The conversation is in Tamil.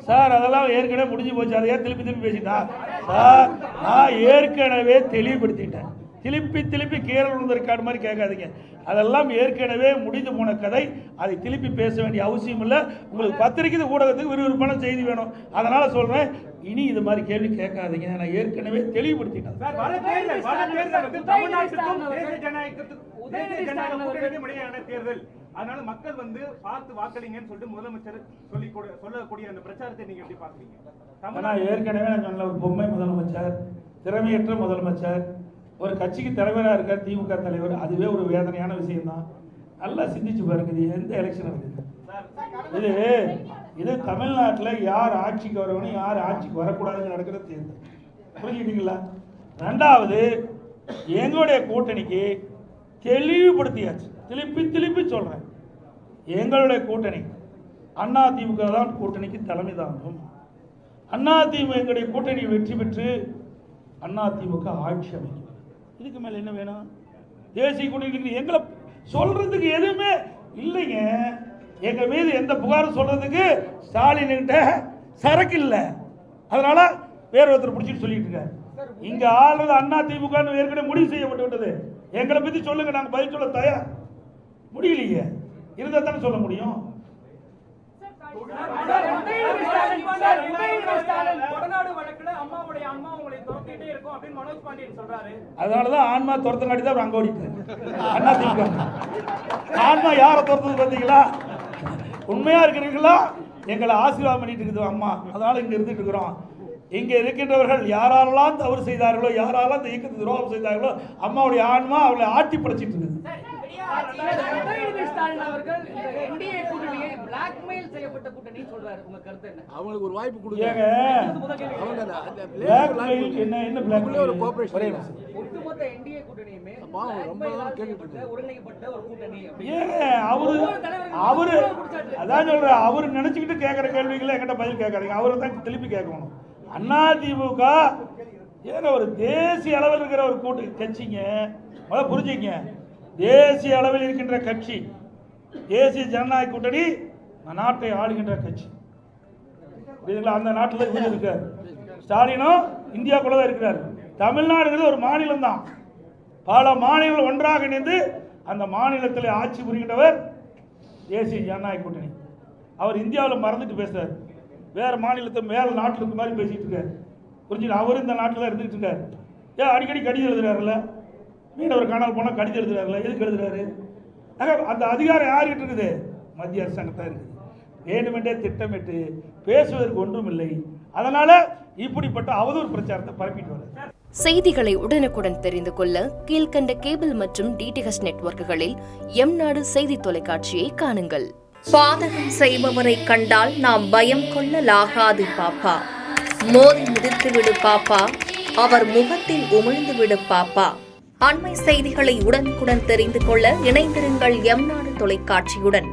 சார் அதெல்லாம் ஏற்கனவே முடிஞ்சு போச்சு. அதையே திருப்பி பேசிட்டா சார். நான் ஏற்கனவே தெளிவுபடுத்திட்டேன். திருப்பி கீரல் விழுந்திருக்காடு மாதிரி கேட்காதீங்க. அதெல்லாம் ஏற்கனவே முடிந்து போன கதை. அதை திருப்பி பேச வேண்டிய அவசியம் இல்லை. உங்களுக்கு பத்திரிக்கை ஊடகத்துக்கு விறுவிறுப்பான செய்தி வேணும். அதனால சொல்றேன், இனி இது மாதிரி கேள்வி கேட்காதீங்க. நான் ஏற்கனவே தெளிவுபடுத்திட்டேன். தேர்தல், அதனால மக்கள் வந்து பார்த்து வாக்களிங்கன்னு சொல்லிட்டு முதலமைச்சர் சொல்லக்கூடிய அந்த பிரச்சாரத்தை நீங்க எப்படி பாக்குறீங்க? ஏற்கனவே நான் சொன்ன ஒரு பொம்மை முதலமைச்சர், திறமையற்ற முதலமைச்சர், ஒரு கட்சிக்கு தலைவராக இருக்கார் திமுக தலைவர். அதுவே ஒரு வேதனையான விஷயம் தான். நல்லா சிந்திச்சு பாருங்க. இது எந்த எலெக்ஷன் இருக்குது? இது தமிழ்நாட்டில் யார் ஆட்சிக்கு வரணும், யார் ஆட்சிக்கு வரக்கூடாதுன்னு நடக்கிற தேர்தல். புரிஞ்சுக்கிட்டீங்களா? ரெண்டாவது, எங்களுடைய கூட்டணிக்கு தெளிவுபடுத்தியாச்சு. திருப்பி சொல்றேன், எங்களுடைய கூட்டணி அதிமுக தான் கூட்டணிக்கு தலைமை தாங்கும். அதிமுக எங்களுடைய கூட்டணி வெற்றி பெற்று அதிமுக ஆட்சி அமைக்கும். இதுக்கு மேல என்ன வேணும்? தேசிய கூட்டணி எங்களை சொல்றதுக்கு எதுவுமே இல்லைங்க. எங்க மீது எந்த புகாரும் சொல்றதுக்கு ஸ்டாலின் கிட்ட சரக்கு இல்லை. அதனால வேற ஒருத்தர் பிடிச்சிட்டு சொல்லிட்டு இருக்காரு. இங்க ஆளுநர் அதிமுக ஏற்கனவே முடிவு செய்யப்பட்டு விட்டது. எங்களை பத்தி சொல்லுங்க, நாங்க பதில் சொல்ல தயார். முடியலையே, இருந்தா தானே சொல்ல முடியும். அதனாலதான் ஆன்மா துரத்தங்காட்டி தான் அங்க ஓடிட்டு. ஆன்மா யாரை துரத்துது பார்த்தீங்களா? உண்மையா இருக்கிறீங்களா? எங்களை ஆசீர்வாதம் பண்ணிட்டு இருக்குது அம்மா. அதனால இங்க இருந்துட்டு இருக்கிறோம். இங்க இருக்கின்றவர்கள் யாரெல்லாம் தவறு செய்தார்களோ, யாரெல்லாம் இந்த இயக்கத்தை துரோகம் செய்தார்களோ, அம்மாவுடைய ஆன்மா அவளை ஆட்டி படைச்சிட்டு இருக்குது. அவங்களுக்கு ஒரு வாய்ப்பு கொடுங்க. அவரு நினைச்சுக்கிட்டு கேட்கிற கேள்விகளை என்கிட்ட பதில் கேட்காதீங்க. அவரை தான் திருப்பி கேட்கணும். அதிமுக ஏன்னா ஒரு தேசிய அளவில் இருக்கிற ஒரு கூட்டு கட்சிங்க. முதல்ல புரிஞ்சுங்க, தேசிய அளவில் இருக்கின்ற கட்சி தேசிய ஜனநாயக கூட்டணி நாட்டை ஆளுகின்ற கட்சி. அந்த நாட்டில் இவர் இருக்கார். ஸ்டாலினும் இந்தியாவுக்குள்ள தான் இருக்கிறார். தமிழ்நாடுங்கிறது ஒரு மாநிலம் தான். பல மாநிலங்கள் ஒன்றாக இணைந்து அந்த மாநிலத்தில் ஆட்சி புரிகின்றவர் தேசிய ஜனநாயக கூட்டணி. அவர் இந்தியாவில் மறந்துட்டு பேசுறார். வேற மாநிலத்தை மேல நாட்டில் இருக்க மாதிரி பேசிட்டு இருக்காரு. புரிஞ்சுட்டு அவர் இந்த நாட்டில் இருந்துட்டு இருக்காரு. ஏன் அடிக்கடி கடிதம் எழுதுறாருல்ல? மீனவர் காணால் போனால் கடிதம் எழுதுறாருல்ல? எதுக்கு எழுதுறாரு? அந்த அதிகாரம் யார்கிட்ட இருக்குது? மத்திய அரசாங்கத்தான் இருக்குது. வேண்டுமென்றே திட்டமிட்டு பேசுவதற்கு ஒன்றும் இல்லை. அதனால இப்படிப்பட்ட அவதூறு பிரச்சாரத்தை பரப்பிட்டு வர. செய்திகளை உடனுக்குடன் தெரிந்து கொள்ள கீழ்கண்ட கேபிள் மற்றும் டிடிஎச் நெட்வொர்க்குகளில் எம்நாடு செய்தி தொலைக்காட்சியை காணுங்கள். பாதகம் செய்பவரை கண்டால் நாம் பயம் கொள்ளலாகாது பாப்பா. மோதி மிதித்து விடு பாப்பா, அவர் முகத்தில் உமிழ்ந்து விடு பாப்பா. அண்மை செய்திகளை உடனுக்குடன் தெரிந்து கொள்ள இணைந்திருங்கள் எம்நாடு தொலைக்காட்சியுடன்.